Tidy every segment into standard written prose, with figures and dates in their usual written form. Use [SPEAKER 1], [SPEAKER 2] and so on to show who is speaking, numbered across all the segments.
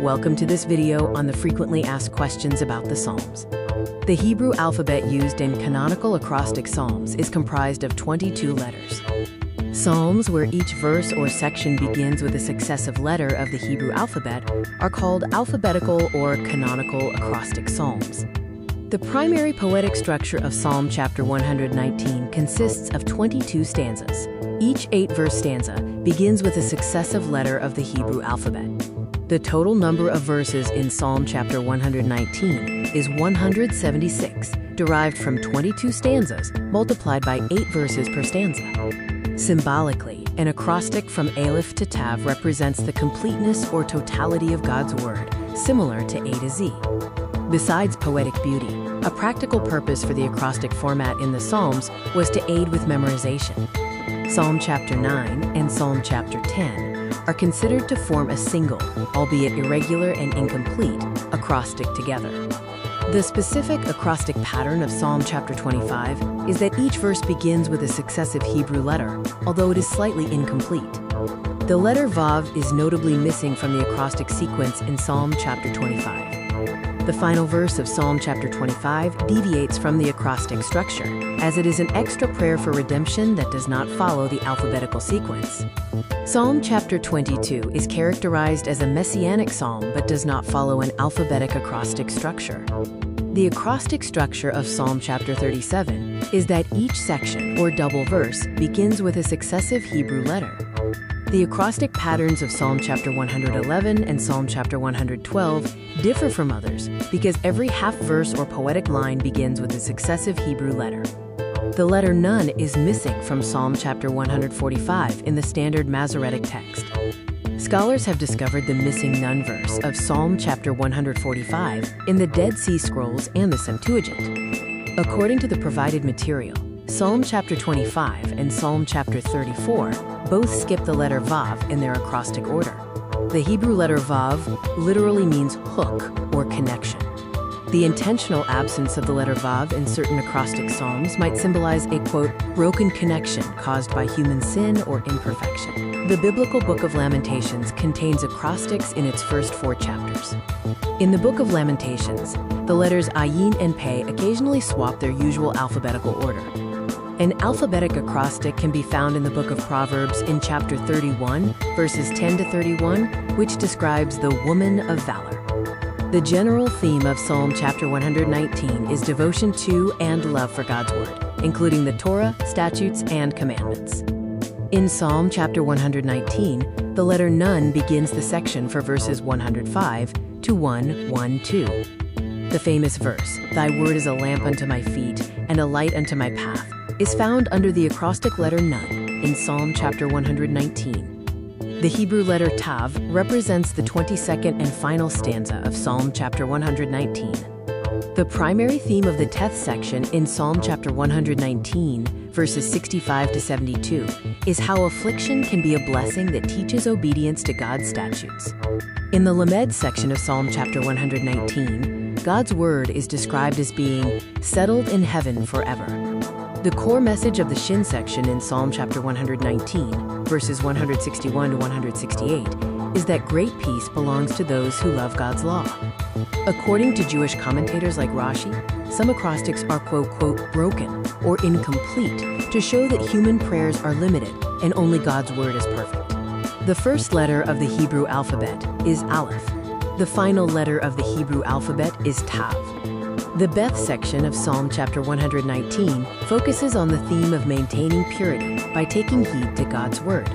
[SPEAKER 1] Welcome to this video on the frequently asked questions about the Psalms. The Hebrew alphabet used in canonical acrostic psalms is comprised of 22 letters. Psalms where each verse or section begins with a successive letter of the Hebrew alphabet are called alphabetical or canonical acrostic psalms. The primary poetic structure of Psalm chapter 119 consists of 22 stanzas. Each 8-verse stanza begins with a successive letter of the Hebrew alphabet. The total number of verses in Psalm chapter 119 is 176, derived from 22 stanzas multiplied by 8 verses per stanza. Symbolically, an acrostic from Aleph to Tav represents the completeness or totality of God's Word, similar to A to Z. Besides poetic beauty, a practical purpose for the acrostic format in the Psalms was to aid with memorization. Psalm chapter 9 and Psalm chapter 10 are considered to form a single, albeit irregular and incomplete, acrostic together. The specific acrostic pattern of Psalm chapter 25 is that each verse begins with a successive Hebrew letter, although it is slightly incomplete. The letter Vav is notably missing from the acrostic sequence in Psalm chapter 25. The final verse of Psalm chapter 25 deviates from the acrostic structure, as it is an extra prayer for redemption that does not follow the alphabetical sequence. Psalm chapter 22 is characterized as a messianic psalm but does not follow an alphabetic acrostic structure. The acrostic structure of Psalm chapter 37 is that each section or double verse begins with a successive Hebrew letter. The acrostic patterns of Psalm chapter 111 and Psalm chapter 112 differ from others because every half verse or poetic line begins with a successive Hebrew letter. The letter Nun is missing from Psalm chapter 145 in the standard Masoretic text. Scholars have discovered the missing Nun verse of Psalm chapter 145 in the Dead Sea Scrolls and the Septuagint. According to the provided material, Psalm chapter 25 and Psalm chapter 34 both skip the letter Vav in their acrostic order. The Hebrew letter Vav literally means hook or connection. The intentional absence of the letter Vav in certain acrostic psalms might symbolize a, quote, broken connection caused by human sin or imperfection. The biblical Book of Lamentations contains acrostics in its first 4 chapters. In the Book of Lamentations, the letters Ayin and Pei occasionally swap their usual alphabetical order. An alphabetic acrostic can be found in the Book of Proverbs in chapter 31, verses 10 to 31, which describes the woman of valor. The general theme of Psalm chapter 119 is devotion to and love for God's Word, including the Torah, statutes, and commandments. In Psalm chapter 119, the letter Nun begins the section for verses 105 to 112. The famous verse, "Thy word is a lamp unto my feet and a light unto my path," is found under the acrostic letter Nun in Psalm chapter 119. The Hebrew letter Tav represents the 22nd and final stanza of Psalm chapter 119. The primary theme of the Teth section in Psalm chapter 119, verses 65 to 72, is how affliction can be a blessing that teaches obedience to God's statutes. In the Lamed section of Psalm chapter 119, God's word is described as being settled in heaven forever. The core message of the Shin section in Psalm chapter 119, verses 161 to 168, is that great peace belongs to those who love God's law. According to Jewish commentators like Rashi, some acrostics are quote, broken or incomplete to show that human prayers are limited and only God's word is perfect. The first letter of the Hebrew alphabet is Aleph. The final letter of the Hebrew alphabet is Tav. The Beth section of Psalm chapter 119 focuses on the theme of maintaining purity by taking heed to God's word.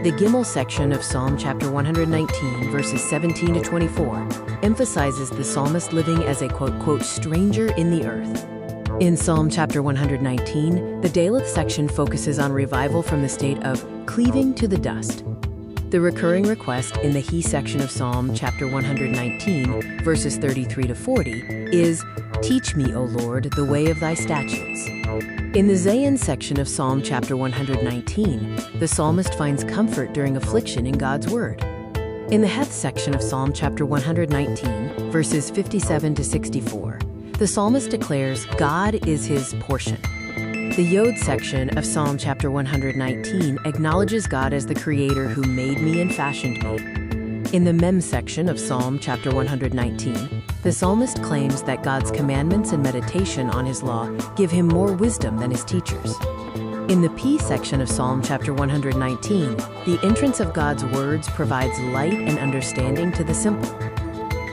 [SPEAKER 1] The Gimel section of Psalm chapter 119, verses 17 to 24, emphasizes the psalmist living as a quote, stranger in the earth. In Psalm chapter 119, the Daleth section focuses on revival from the state of cleaving to the dust. The recurring request in the He section of Psalm chapter 119, verses 33 to 40, is, "Teach me, O Lord, the way of thy statutes." In the Zayin section of Psalm chapter 119, the psalmist finds comfort during affliction in God's word. In the Heth section of Psalm chapter 119, verses 57 to 64, the psalmist declares God is his portion. The Yod section of Psalm chapter 119 acknowledges God as the creator who made me and fashioned me. In the Mem section of Psalm chapter 119, the psalmist claims that God's commandments and meditation on his law give him more wisdom than his teachers. In the P section of Psalm chapter 119, the entrance of God's words provides light and understanding to the simple.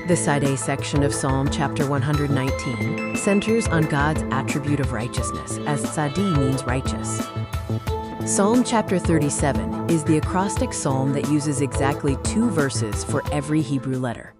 [SPEAKER 1] The Side A section of Psalm chapter 119 centers on God's attribute of righteousness, as tzadi means righteous. Psalm chapter 37 is the acrostic psalm that uses exactly 2 verses for every Hebrew letter.